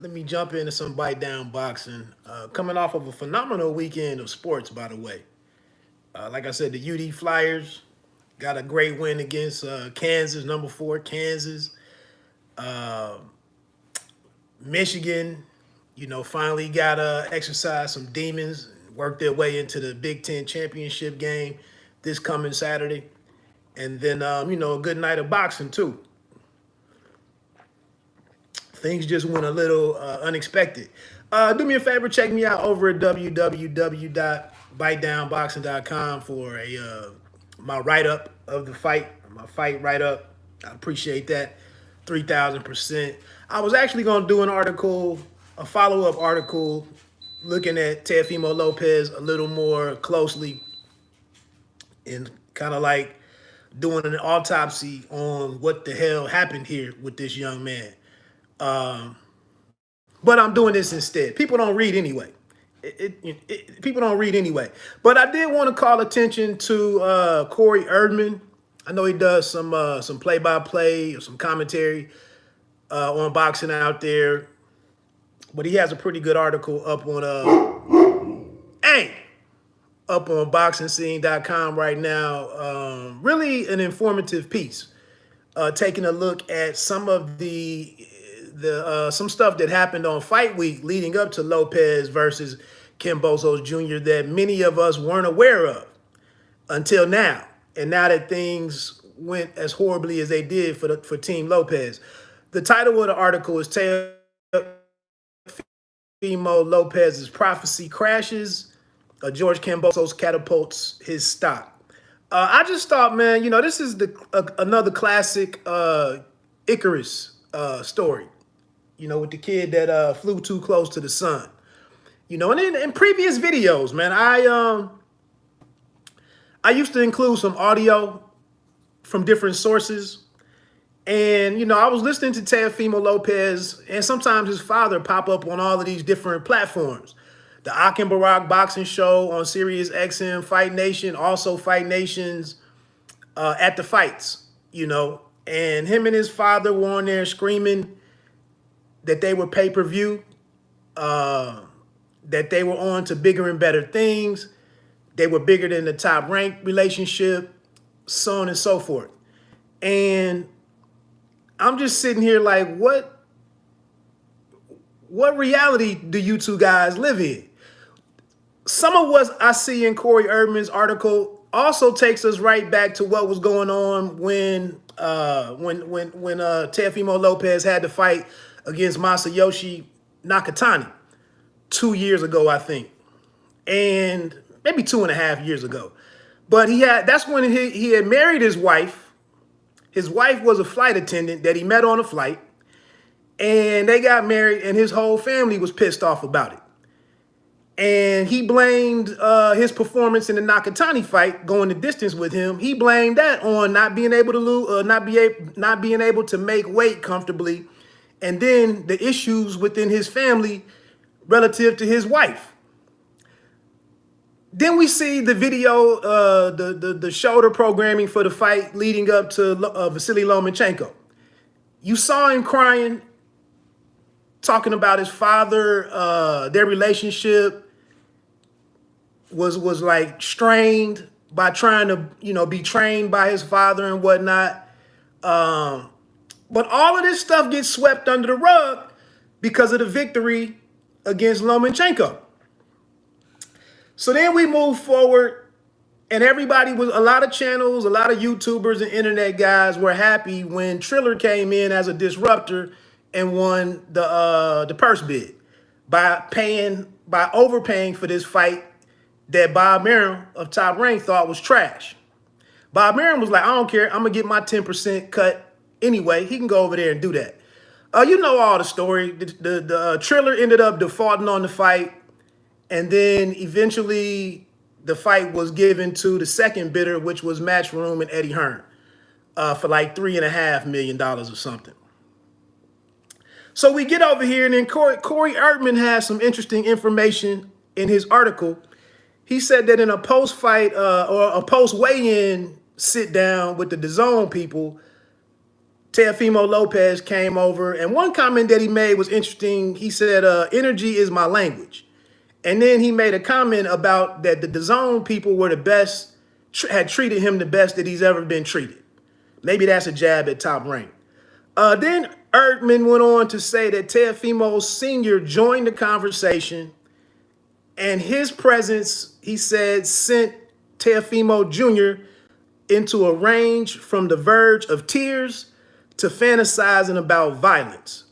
Let me jump into some bite down boxing. Coming off of a phenomenal weekend of sports, by the way. Like I said, the UD Flyers got a great win against Kansas, number four Kansas. Uh, Michigan, finally got to exercise some demons, work their way into the Big Ten championship game this coming Saturday. And then, a good night of boxing, too. Things just went a little unexpected. Do me a favor, check me out over at www.bitedownboxing.com for my write up of the fight, my fight write up. I appreciate that, 3,000%. I was actually going to do an article, a follow up article, looking at Teofimo Lopez a little more closely and kind of like doing an autopsy on what the hell happened here with this young man. But I'm doing this instead. People don't read anyway. People don't read anyway. But I did want to call attention to Corey Erdman. I know he does some play-by-play or some commentary on boxing out there, but he has a pretty good article up on up on boxingscene.com right now. Really an informative piece, taking a look at some of some stuff that happened on fight week leading up to Lopez versus Kambosos Jr. that many of us weren't aware of until now. And now that things went as horribly as they did for Team Lopez. The title of the article is Teofimo Lopez's Prophecy Crashes. George Kambosos catapults his stock. I just thought, man, this is another classic Icarus story. With the kid that flew too close to the sun. And in previous videos, man, I used to include some audio from different sources. And, I was listening to Teofimo Lopez, and sometimes his father pop up on all of these different platforms. The Akin Barak Boxing Show on Sirius XM, Fight Nation, also Fight Nation's At the Fights, And him and his father were on there screaming that they were pay-per-view, that they were on to bigger and better things. They were bigger than the Top Rank relationship, so on and so forth. And I'm just sitting here like, what reality do you two guys live in? Some of what I see in Corey Erdman's article also takes us right back to what was going on when Teofimo Lopez had to fight against Masayoshi Nakatani 2 years ago, I think, and maybe 2.5 years ago. But that's when he had married his wife. His wife was a flight attendant that he met on a flight, and they got married, and his whole family was pissed off about it. And he blamed his performance in the Nakatani fight, going the distance with him. He blamed that on not being able to lose, not being able to make weight comfortably, and then the issues within his family relative to his wife. Then we see the video, the shoulder programming for the fight leading up to Vasily Lomachenko. You saw him crying, talking about his father. Their relationship was like strained by trying to, be trained by his father and whatnot. But all of this stuff gets swept under the rug because of the victory against Lomachenko. So then we move forward, and a lot of channels, a lot of YouTubers and internet guys were happy when Triller came in as a disruptor and won the purse bid by overpaying for this fight that Bob Merriam of Top Rank thought was trash. Bob Merriam was like, I don't care, I'm gonna get my 10% cut anyway. He can go over there and do that. You know all the story. The Triller ended up defaulting on the fight, and then eventually the fight was given to the second bidder, which was Matchroom and Eddie Hearn, for like $3.5 million or something. So we get over here, and then Corey Erdman has some interesting information in his article. He said that in a post-fight or a post-weigh-in sit-down with the DAZN people, Teofimo Lopez came over, and one comment that he made was interesting. He said, energy is my language. And then he made a comment about that the DAZN people were the best, had treated him the best that he's ever been treated. Maybe that's a jab at Top Rank. Then Erdman went on to say that Teofimo Sr. joined the conversation, and his presence, he said, sent Teofimo Jr. into a range from the verge of tears to fantasizing about violence.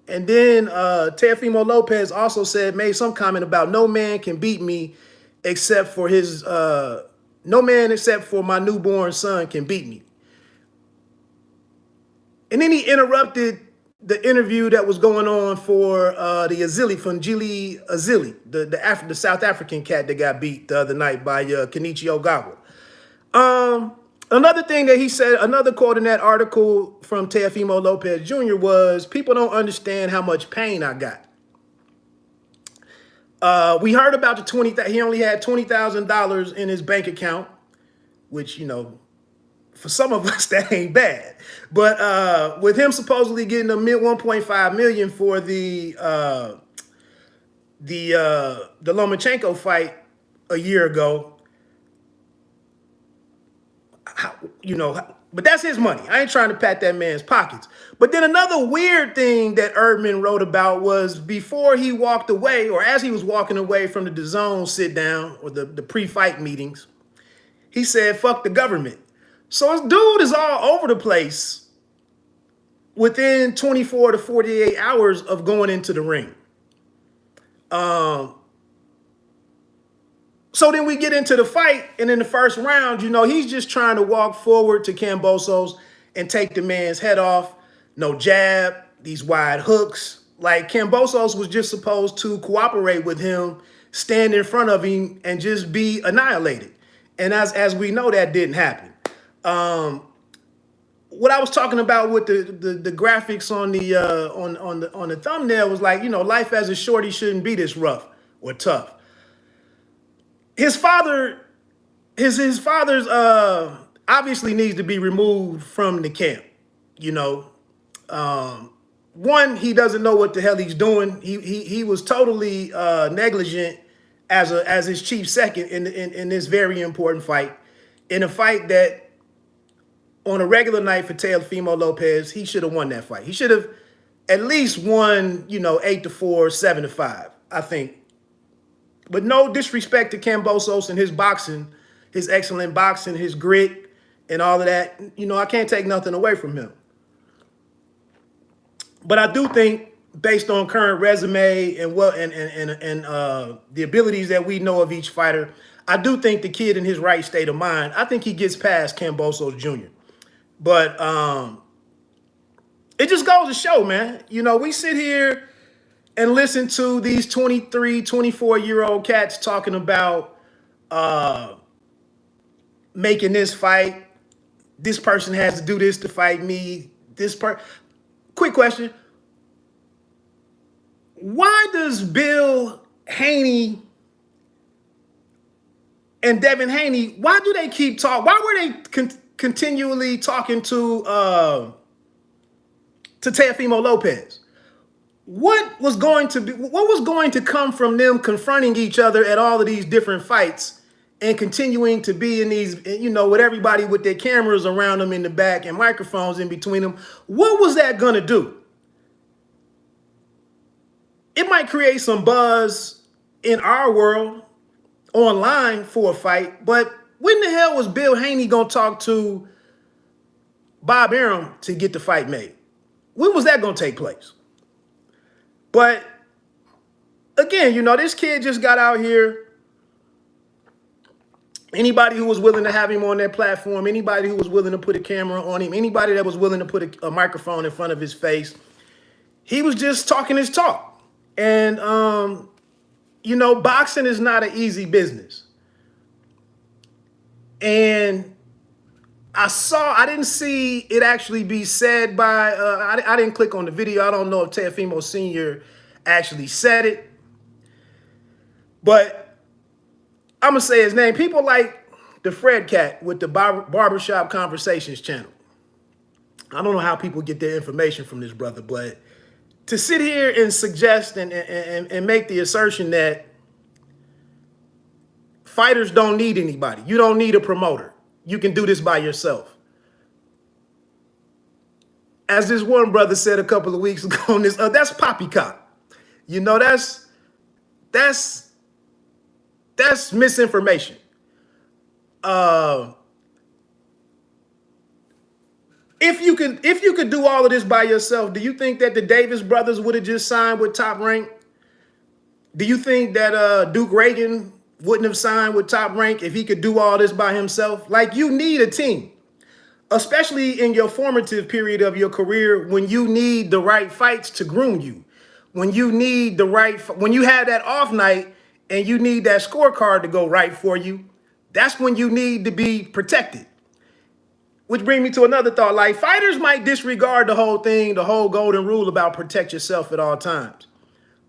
And then Teofimo Lopez also made some comment about no man can beat me except for no man except for my newborn son can beat me. And then he interrupted the interview that was going on for the Azili, from Gili Azili, the South African cat that got beat the other night by Kenichi Ogawa. Another thing that he said, another quote in that article from Teofimo Lopez Jr. was, people don't understand how much pain I got. We heard about the he only had $20,000 in his bank account, which, you know, for some of us, that ain't bad. But with him supposedly getting a $1.5 million for the Lomachenko fight a year ago, you know, but that's his money. I ain't trying to pat that man's pockets. But then another weird thing that Erdman wrote about was before he walked away, or as he was walking away from the DAZN sit down or the pre-fight meetings, he said, fuck the government. So this dude is all over the place within 24 to 48 hours of going into the ring. So then we get into the fight, and in the first round, you know, he's just trying to walk forward to Kambosos and take the man's head off. No jab, these wide hooks. Like, Kambosos was just supposed to cooperate with him, stand in front of him, and just be annihilated. And as we know, that didn't happen. What I was talking about with the graphics on the thumbnail was like, you know, life as a shorty shouldn't be this rough or tough. His father's obviously needs to be removed from the camp. You know, one, he doesn't know what the hell he's doing. He was totally negligent as his chief second in this very important fight, in a fight that on a regular night for Teofimo Lopez, he should have won that fight. He should have at least won, you know, 8-4, 7-5, I think. But no disrespect to Kambosos and his boxing, his excellent boxing, his grit, and all of that. You know, I can't take nothing away from him. But I do think, based on current resume and the abilities that we know of each fighter, I do think the kid in his right state of mind, I think he gets past Kambosos Jr. But it just goes to show, man. You know, we sit here and listen to these 23, 24-year-old cats talking about making this fight. This person has to do this to fight me. Quick question. Why does Bill Haney and Devin Haney, why do they keep talking? Why were they continually talking to Teofimo Lopez? What was going to come from them confronting each other at all of these different fights and continuing to be in these, you know, with everybody with their cameras around them in the back and microphones in between them? What was that going to do? It might create some buzz in our world online for a fight, but when the hell was Bill Haney going to talk to Bob Arum to get the fight made? When was that going to take place? But again, you know, this kid just got out here. Anybody who was willing to have him on their platform, anybody who was willing to put a camera on him, anybody that was willing to put a microphone in front of his face, he was just talking his talk. And, you know, boxing is not an easy business. And I didn't see it actually be said by, I didn't click on the video. I don't know if Teofimo Sr. actually said it. But I'm going to say his name. People like the Fred Cat with the Barbershop Conversations channel. I don't know how people get their information from this brother, but to sit here and suggest and make the assertion that fighters don't need anybody. You don't need a promoter. You can do this by yourself. As this one brother said a couple of weeks ago on this, that's poppycock. You know, that's misinformation. If you could do all of this by yourself, do you think that the Davis brothers would have just signed with Top Rank? Do you think that Duke Reagan wouldn't have signed with Top Rank if he could do all this by himself? Like, you need a team, especially in your formative period of your career, when you need the right fights to groom you, when you need when you have that off night and you need that scorecard to go right for you, that's when you need to be protected. Which brings me to another thought. Like, fighters might disregard the whole thing, the whole golden rule about protect yourself at all times.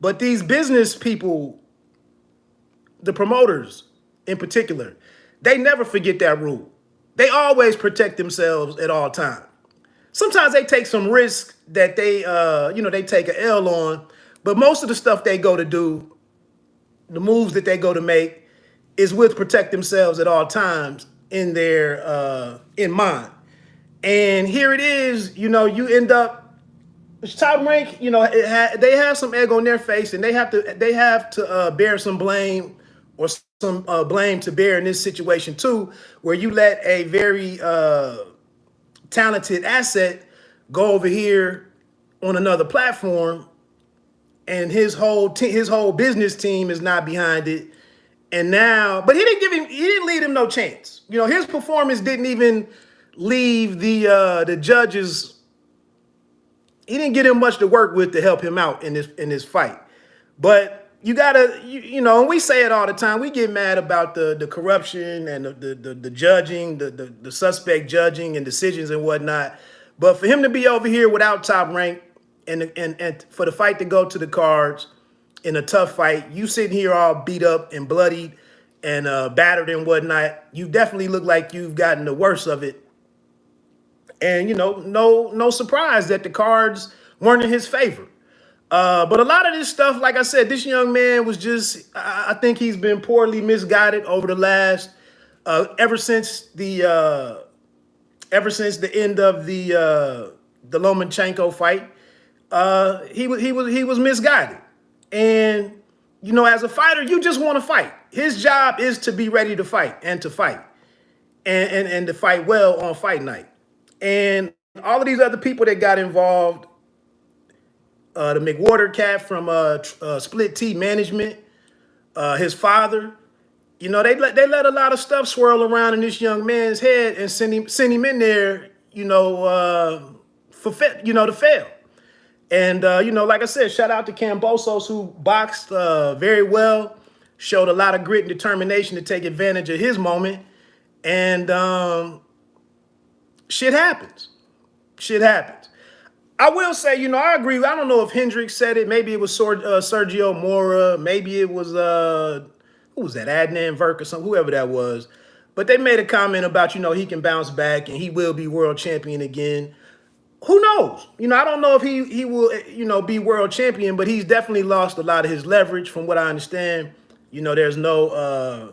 But these business people, the promoters in particular, they never forget that rule. They always protect themselves at all times. Sometimes they take some risk that they take an L on, but most of the stuff they go to do, the moves that they go to make, is with protect themselves at all times in their in mind. And here it is, you end up Top Rank, they have some egg on their face, and they have to bear some blame, or some blame to bear in this situation too, where you let a very talented asset go over here on another platform, and his whole business team is not behind it. And now, but he didn't leave him no chance. His performance didn't even leave the judges. He didn't get him much to work with to help him out in this fight. But you gotta, and we say it all the time. We get mad about the corruption and the judging, the suspect judging and decisions and whatnot. But for him to be over here without Top Rank, and for the fight to go to the cards in a tough fight, you sitting here all beat up and bloodied and battered and whatnot, you definitely look like you've gotten the worst of it. And, no surprise that the cards weren't in his favor. But a lot of this stuff, like I said, this young man was just, I think he's been poorly misguided over the last, ever since the end of the Lomachenko fight. He was misguided. And, as a fighter, you just want to fight. His job is to be ready to fight and to fight and to fight well on fight night. And all of these other people that got involved, the McWhorter cat from Split T Management, his father, they let a lot of stuff swirl around in this young man's head and send him in there, to fail. And like I said, shout out to Kambosos, who boxed very well, showed a lot of grit and determination to take advantage of his moment, and shit happens. Shit happens. I will say, I agree. I don't know if Hendricks said it. Maybe it was Sergio Mora. Maybe it was, who was that? Adnan Verk or something, whoever that was. But they made a comment about, he can bounce back and he will be world champion again. Who knows? I don't know if he will, be world champion, but he's definitely lost a lot of his leverage from what I understand. There's no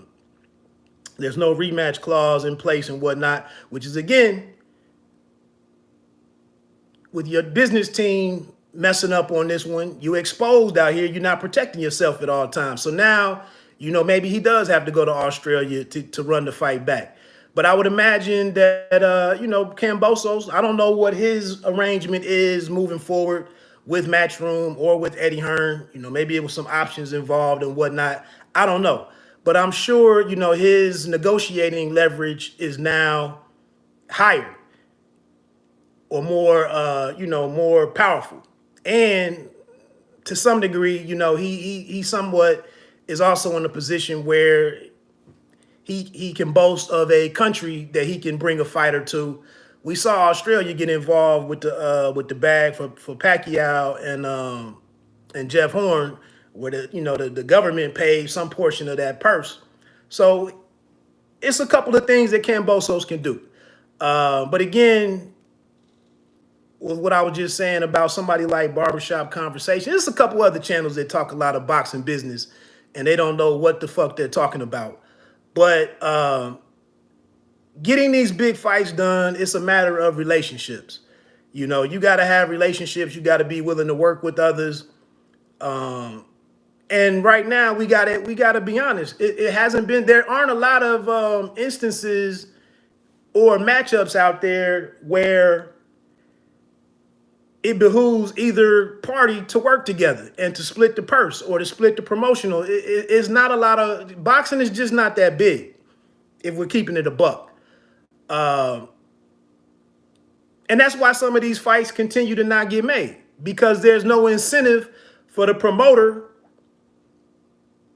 rematch clause in place and whatnot, which is, again, with your business team messing up on this one, you exposed out here, you're not protecting yourself at all times. So now, maybe he does have to go to Australia to run the fight back. But I would imagine that, Kambosos, I don't know what his arrangement is moving forward with Matchroom or with Eddie Hearn. Maybe it was some options involved and whatnot. I don't know. But I'm sure, his negotiating leverage is now higher, or more, more powerful. And to some degree, he somewhat is also in a position where he can boast of a country that he can bring a fighter to. We saw Australia get involved with the bag for Pacquiao and Jeff Horn, where the government paid some portion of that purse. So it's a couple of things that Kambosos can do. But again, with what I was just saying about somebody like Barbershop Conversation. There's a couple other channels that talk a lot of boxing business, and they don't know what the fuck they're talking about. But getting these big fights done, it's a matter of relationships. You know, you got to have relationships. You got to be willing to work with others. And right now, we got to be honest. It hasn't been. There aren't a lot of instances or matchups out there where it behooves either party to work together and to split the purse or to split the promotional. It's not a lot of boxing is just not that big if we're keeping it a buck. And that's why some of these fights continue to not get made, because there's no incentive for the promoter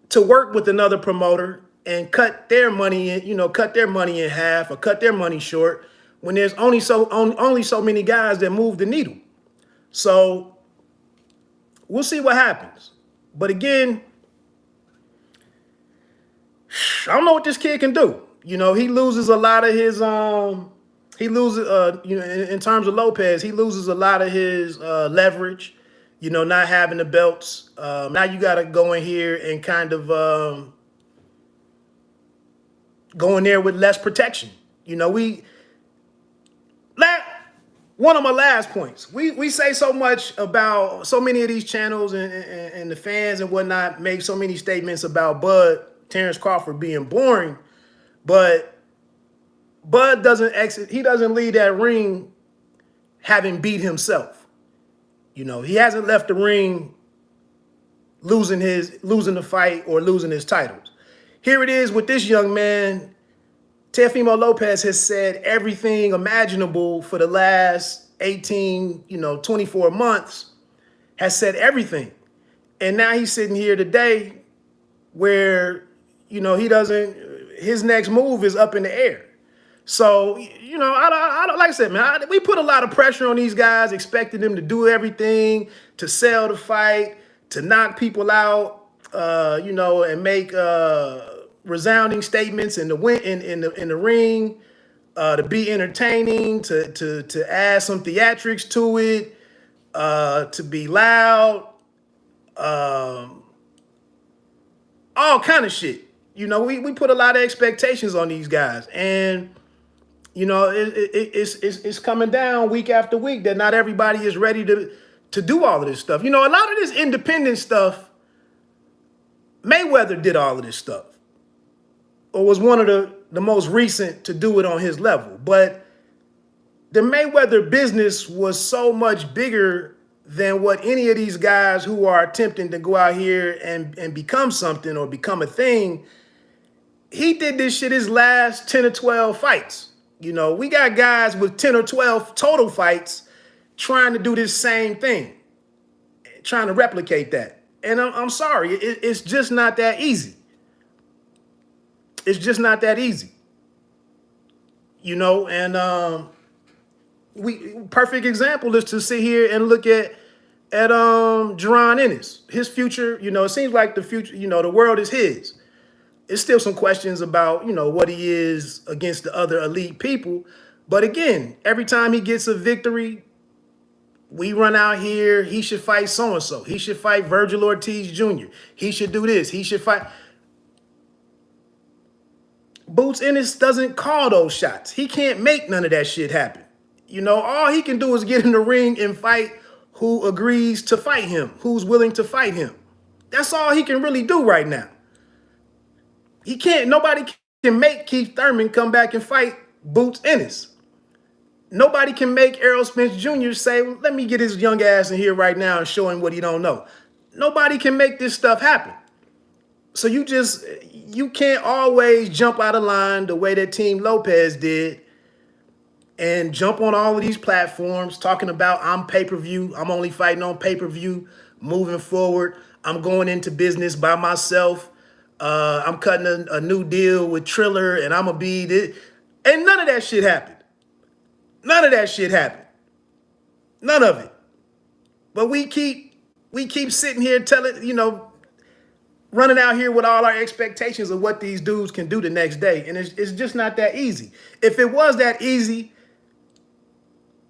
to work with another promoter and cut their money in, cut their money in half or cut their money short when there's only so many guys that move the needle. So we'll see what happens. But again, I don't know what this kid can do. He loses a lot of his in terms of Lopez, he loses a lot of his leverage, not having the belts. Now you got to go in here and kind of go in there with less protection. One of my last points, we say so much about so many of these channels and the fans and whatnot make so many statements about Terrence Crawford being boring, but Bud doesn't exit. He doesn't leave that ring having beat himself. He hasn't left the ring losing the fight or losing his titles. Here it is with this young man. Teofimo Lopez has said everything imaginable for the last 18, 24 months, has said everything. And now he's sitting here today where, his next move is up in the air. So, I don't, like I said, man, we put a lot of pressure on these guys, expecting them to do everything, to sell the fight, to knock people out, and make resounding statements in the ring, to be entertaining, to add some theatrics to it, to be loud, all kind of shit. We put a lot of expectations on these guys, and it's coming down week after week that not everybody is ready to do all of this stuff. A lot of this independent stuff, Mayweather did all of this stuff, or was one of the most recent to do it on his level. But the Mayweather business was so much bigger than what any of these guys who are attempting to go out here and become something or become a thing. He did this shit his last 10 or 12 fights. We got guys with 10 or 12 total fights trying to do this same thing, trying to replicate that. And I'm sorry, it's just not that easy. It's just not that easy. And perfect example is to sit here and look at Jaron Ennis. His future, it seems like the future, the world is his. There's still some questions about, what he is against the other elite people. But again, every time he gets a victory, we run out here, he should fight so-and-so. He should fight Virgil Ortiz Jr. He should do this. He should fight. Boots Ennis doesn't call those shots. He can't make none of that shit happen. All he can do is get in the ring and fight who agrees to fight him, who's willing to fight him. That's all he can really do right now. Nobody can make Keith Thurman come back and fight Boots Ennis. Nobody can make Errol Spence Jr. say, let me get his young ass in here right now and show him what he don't know. Nobody can make this stuff happen. So you can't always jump out of line the way that Team Lopez did and jump on all of these platforms talking about I'm pay-per-view, I'm only fighting on pay-per-view, moving forward, I'm going into business by myself, I'm cutting a new deal with Triller and I'm going to be this. And none of that shit happened. None of that shit happened. None of it. But we keep sitting here telling, running out here with all our expectations of what these dudes can do the next day. And it's just not that easy. If it was that easy,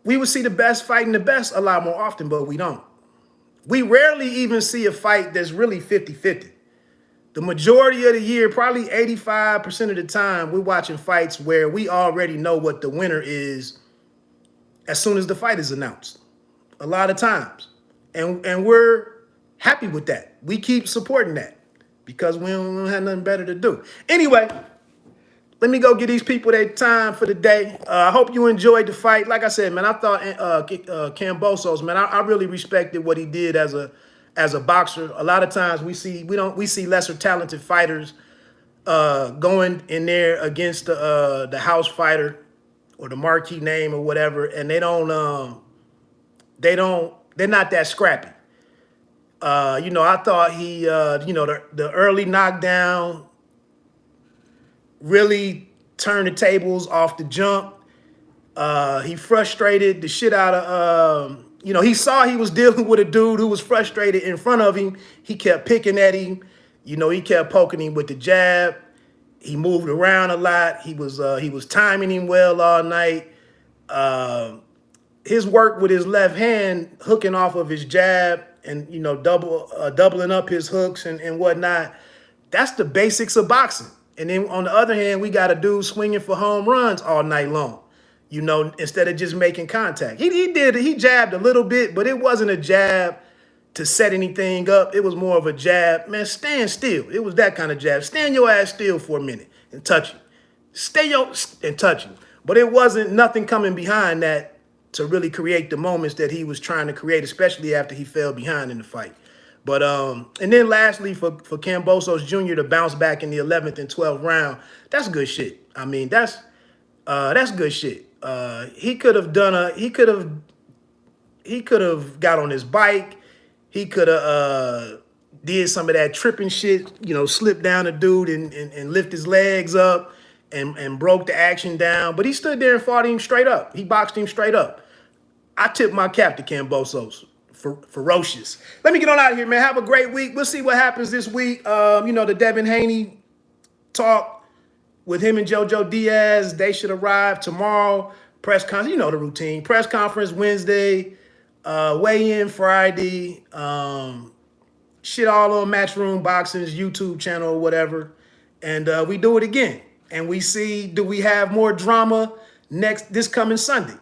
we would see the best fighting the best a lot more often, but we don't. We rarely even see a fight that's really 50-50. The majority of the year, probably 85% of the time, we're watching fights where we already know what the winner is as soon as the fight is announced. A lot of times. And we're happy with that. We keep supporting that because we don't have nothing better to do. Anyway, let me go get these people their time for the day. I hope you enjoyed the fight. Like I said, man, I thought Kambosos, man, I really respected what he did as a boxer. A lot of times we see lesser talented fighters going in there against the house fighter or the marquee name or whatever, and they're not that scrappy. I thought he, the early knockdown really turned the tables off the jump. He frustrated the shit out of, he saw he was dealing with a dude who was frustrated in front of him. He kept picking at him. He kept poking him with the jab. He moved around a lot. He was timing him well all night. His work with his left hand, hooking off of his jab and, doubling up his hooks and whatnot. That's the basics of boxing. And then on the other hand, we got a dude swinging for home runs all night long, instead of just making contact. He jabbed a little bit, but it wasn't a jab to set anything up. It was more of a jab. Man, stand still. It was that kind of jab. Stand your ass still for a minute and touch him. And touch him. But it wasn't nothing coming behind that to really create the moments that he was trying to create, especially after he fell behind in the fight. But and then lastly, for Kambosos Jr. to bounce back in the 11th and 12th round, that's good shit. I mean, that's good shit. He could have got on his bike. He could have did some of that tripping shit, slipped down a dude and lift his legs up and broke the action down. But he stood there and fought him straight up. He boxed him straight up. I tip my cap to Kambosos. Ferocious. Let me get on out of here, man. Have a great week. We'll see what happens this week. The Devin Haney talk with him and JoJo Diaz. They should arrive tomorrow. Press conference, the routine. Press conference Wednesday. Weigh-in Friday. Shit all on Matchroom Boxing's YouTube channel or whatever. And we do it again. And we see, do we have more drama this coming Sunday?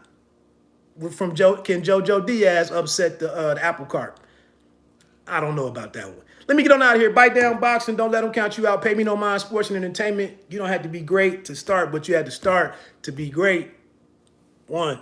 Can JoJo Diaz upset the apple cart? I don't know about that one. Let me get on out of here. Bite down boxing. Don't let them count you out. Pay me no mind. Sports and entertainment. You don't have to be great to start, but you had to start to be great. One.